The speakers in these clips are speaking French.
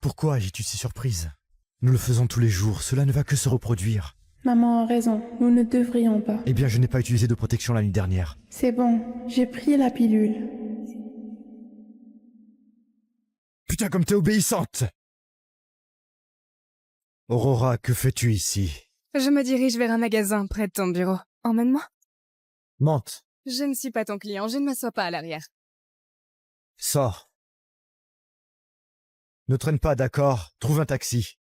Pourquoi agis-tu si surprise? Nous le faisons tous les jours, cela ne va que se reproduire. Maman a raison, nous ne devrions pas. Eh bien, je n'ai pas utilisé de protection la nuit dernière. C'est bon, j'ai pris la pilule. Putain, comme t'es obéissante! Aurora, que fais-tu ici? Je me dirige vers un magasin près de ton bureau. Emmène-moi. Mente. Je ne suis pas ton client, je ne m'assois pas à l'arrière. Sors. Ne traîne pas, d'accord? Trouve un taxi.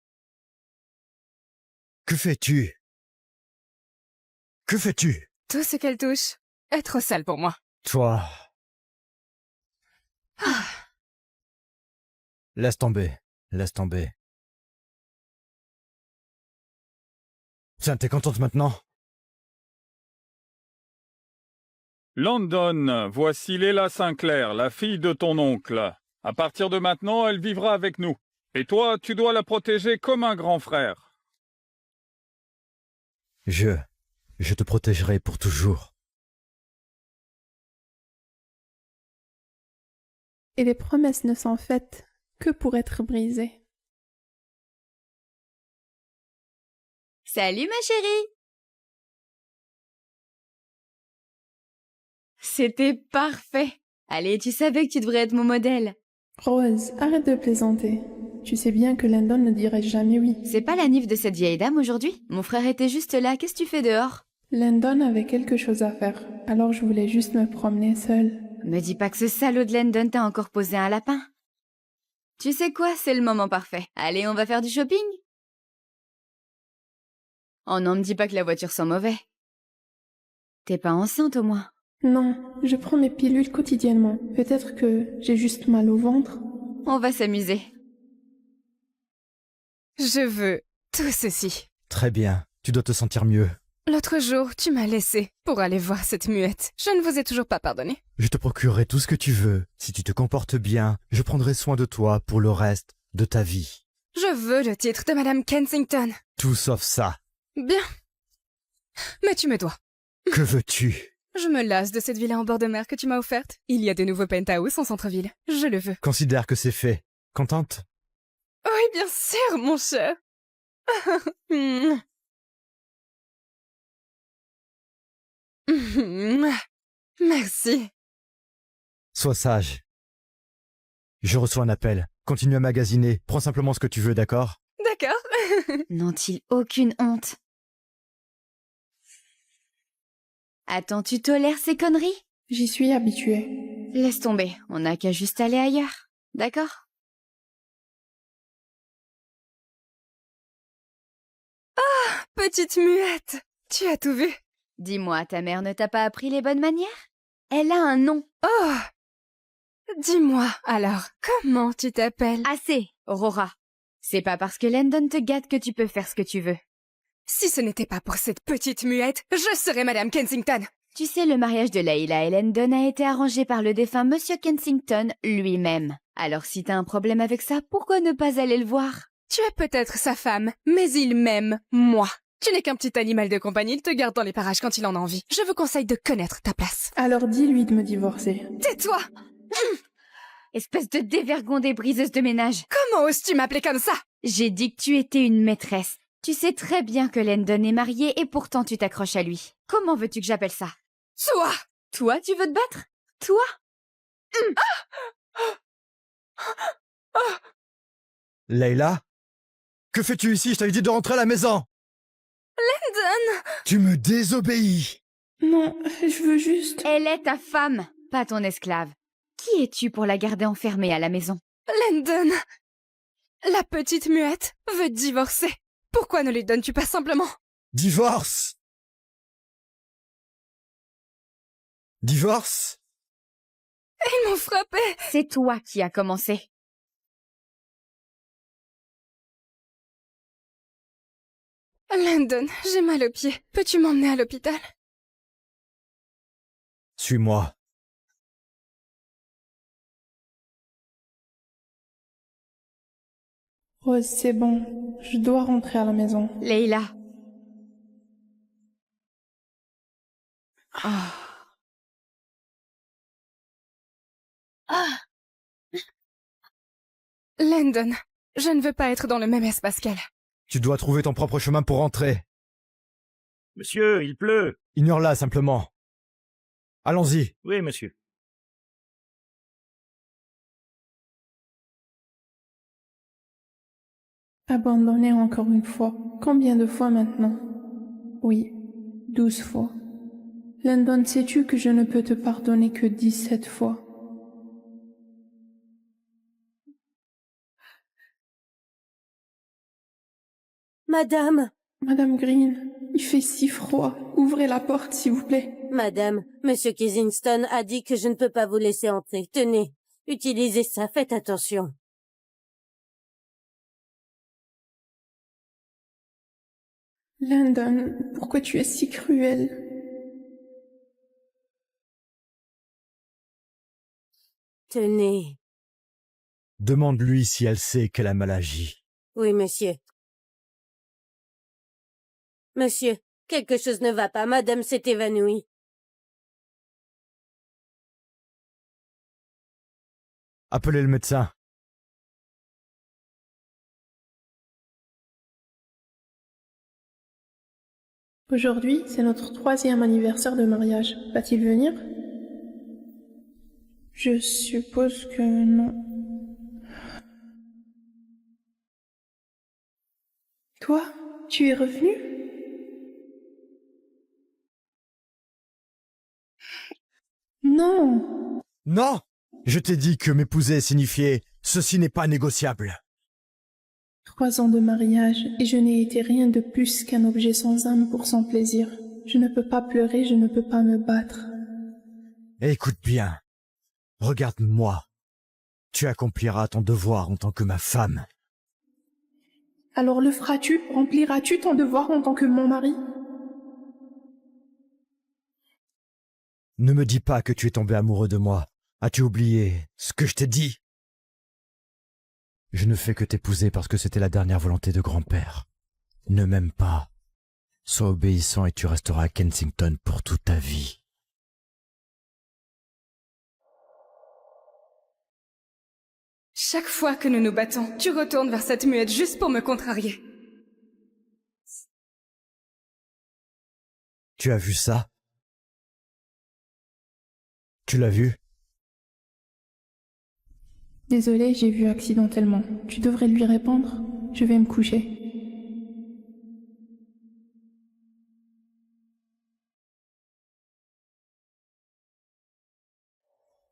Que fais-tu? Que fais-tu? Tout ce qu'elle touche est trop sale pour moi. Toi... Laisse tomber. Laisse tomber. Tiens, t'es contente maintenant? London, voici Léla Sinclair, la fille de ton oncle. À partir de maintenant, elle vivra avec nous. Et toi, tu dois la protéger comme un grand frère. Je te protégerai pour toujours. Et les promesses ne sont faites que pour être brisées. Salut ma chérie! C'était parfait. Allez, tu savais que tu devrais être mon modèle. Rose, arrête de plaisanter. Tu sais bien que Landon ne dirait jamais oui. C'est pas la nif de cette vieille dame aujourd'hui? Mon frère était juste là, qu'est-ce que tu fais dehors? Landon avait quelque chose à faire, alors je voulais juste me promener seule. Me dis pas que ce salaud de Landon t'a encore posé un lapin. Tu sais quoi, c'est le moment parfait. Allez, on va faire du shopping? Oh non, me dis pas que la voiture sent mauvais. T'es pas enceinte au moins? Non, je prends mes pilules quotidiennement. Peut-être que j'ai juste mal au ventre. On va s'amuser. Je veux tout ceci. Très bien, tu dois te sentir mieux. L'autre jour, tu m'as laissé pour aller voir cette muette. Je ne vous ai toujours pas pardonné. Je te procurerai tout ce que tu veux. Si tu te comportes bien, je prendrai soin de toi pour le reste de ta vie. Je veux le titre de Madame Kensington. Tout sauf ça. Bien. Mais tu me dois. Que veux-tu? Je me lasse de cette villa en bord de mer que tu m'as offerte. Il y a des nouveaux penthouses en centre-ville. Je le veux. Considère que c'est fait. Contente? Oui, bien sûr, mon cher. Merci. Sois sage. Je reçois un appel. Continue à magasiner. Prends simplement ce que tu veux, d'accord? D'accord. N'ont-ils aucune honte? Attends, tu tolères ces conneries? J'y suis habituée. Laisse tomber, on n'a qu'à juste aller ailleurs. D'accord? Petite muette, tu as tout vu. Dis-moi, ta mère ne t'a pas appris les bonnes manières? Elle a un nom. Oh! Dis-moi, alors, comment tu t'appelles? Assez, Aurora. C'est pas parce que Landon te gâte que tu peux faire ce que tu veux. Si ce n'était pas pour cette petite muette, je serais Madame Kensington. Tu sais, le mariage de Layla et Landon a été arrangé par le défunt Monsieur Kensington lui-même. Alors si t'as un problème avec ça, pourquoi ne pas aller le voir? Tu es peut-être sa femme, mais il m'aime, moi. Tu n'es qu'un petit animal de compagnie, il te garde dans les parages quand il en a envie. Je vous conseille de connaître ta place. Alors dis-lui de me divorcer. Tais-toi! Espèce de dévergondée briseuse de ménage. Comment oses-tu m'appeler comme ça? J'ai dit que tu étais une maîtresse. Tu sais très bien que Landon est marié et pourtant tu t'accroches à lui. Comment veux-tu que j'appelle ça? Toi! Toi, tu veux te battre? Toi? Leila? Que fais-tu ici? Je t'avais dit de rentrer à la maison! Landon! Tu me désobéis! Non, je veux juste... Elle est ta femme, pas ton esclave. Qui es-tu pour la garder enfermée à la maison? Landon! La petite muette veut divorcer. Pourquoi ne lui donnes-tu pas simplement? Divorce! Divorce? Ils m'ont frappé! C'est toi qui as commencé. Landon, j'ai mal au pied. Peux-tu m'emmener à l'hôpital? Suis-moi. Rose, c'est bon. Je dois rentrer à la maison. Leila. Oh. Landon, Je ne veux pas être dans le même espace qu'elle. Tu dois trouver ton propre chemin pour rentrer. Monsieur, il pleut. Ignore-la simplement. Allons-y. Oui, monsieur. Abandonné encore une fois. Combien de fois maintenant? Oui, 12 fois. Landon, sais-tu que je ne peux te pardonner que 17 fois? Madame, Madame Green, il fait si froid. Ouvrez la porte, s'il vous plaît. Madame, Monsieur Kensington a dit que je ne peux pas vous laisser entrer. Tenez, utilisez ça, faites attention. Landon, pourquoi tu es si cruel? Tenez. Demande-lui si elle sait qu'elle a mal agi. Oui, monsieur. Monsieur, quelque chose ne va pas. Madame s'est évanouie. Appelez le médecin. Aujourd'hui, c'est notre 3e anniversaire de mariage. Va-t-il venir? Je suppose que non. Toi, tu es revenu? Non! Non! Je t'ai dit que m'épouser signifiait « ceci n'est pas négociable ». 3 ans de mariage, et je n'ai été rien de plus qu'un objet sans âme pour son plaisir. Je ne peux pas pleurer, je ne peux pas me battre. Écoute bien. Regarde-moi. Tu accompliras ton devoir en tant que ma femme. Alors le feras-tu? Rempliras-tu ton devoir en tant que mon mari? Ne me dis pas que tu es tombé amoureux de moi. As-tu oublié ce que je t'ai dit? Je ne fais que t'épouser parce que c'était la dernière volonté de grand-père. Ne m'aime pas. Sois obéissant et tu resteras à Kensington pour toute ta vie. Chaque fois que nous nous battons, tu retournes vers cette muette juste pour me contrarier. Tu as vu ça? Tu l'as vu? Désolée, j'ai vu accidentellement. Tu devrais lui répondre. Je vais me coucher.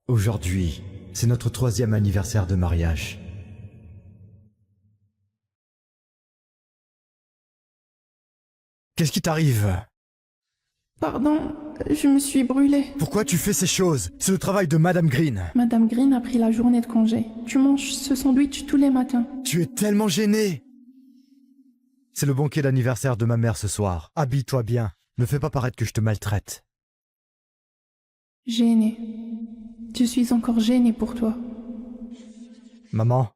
Aujourd'hui, c'est notre 3e anniversaire de mariage. Qu'est-ce qui t'arrive? Pardon, je me suis brûlée. Pourquoi tu fais ces choses? C'est le travail de Madame Green. Madame Green a pris la journée de congé. Tu manges ce sandwich tous les matins. Tu es tellement gêné. C'est le banquet d'anniversaire de ma mère ce soir. Habille-toi bien. Ne fais pas paraître que je te maltraite. Gênée. Je suis encore gênée pour toi. Maman?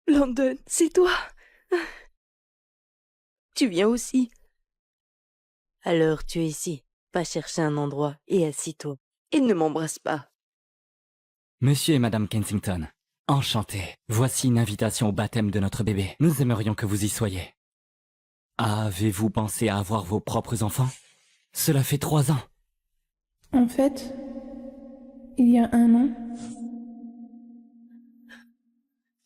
Landon, c'est toi. Tu viens aussi. Alors tu es ici. Va chercher un endroit et assis-toi. Et ne m'embrasse pas. Monsieur et Madame Kensington, enchanté. Voici une invitation au baptême de notre bébé. Nous aimerions que vous y soyez. Avez-vous pensé à avoir vos propres enfants? Cela fait 3 ans. En fait, il y a 1 an.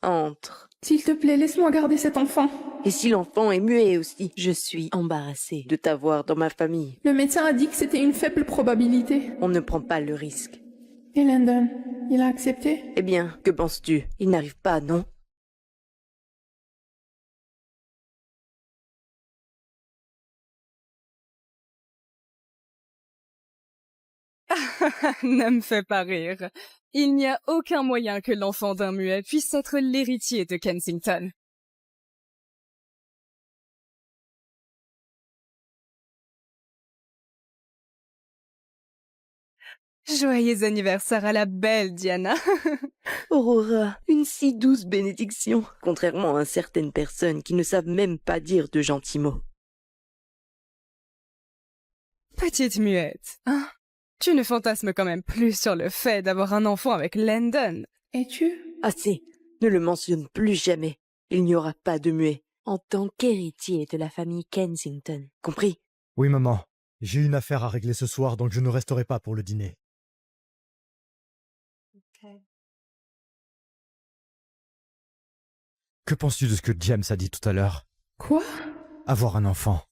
Entre. S'il te plaît, laisse-moi garder cet enfant. Et si l'enfant est muet aussi, je suis embarrassée de t'avoir dans ma famille. Le médecin a dit que c'était une faible probabilité. On ne prend pas le risque. Et Landon, il a accepté? Eh bien, que penses-tu? Il n'arrive pas, non? Ne me fais pas rire. Il n'y a aucun moyen que l'enfant d'un muet puisse être l'héritier de Kensington. Joyeux anniversaire à la belle Diana. Aurora, une si douce bénédiction, contrairement à certaines personnes qui ne savent même pas dire de gentils mots. Petite muette, hein? Tu ne fantasmes quand même plus sur le fait d'avoir un enfant avec Landon. Es-tu? Assez. Ne le mentionne plus jamais. Il n'y aura pas de muet. En tant qu'héritier de la famille Kensington. Compris? Oui, maman. J'ai une affaire à régler ce soir, donc je ne resterai pas pour le dîner. Que penses-tu de ce que James a dit tout à l'heure? Quoi? Avoir un enfant.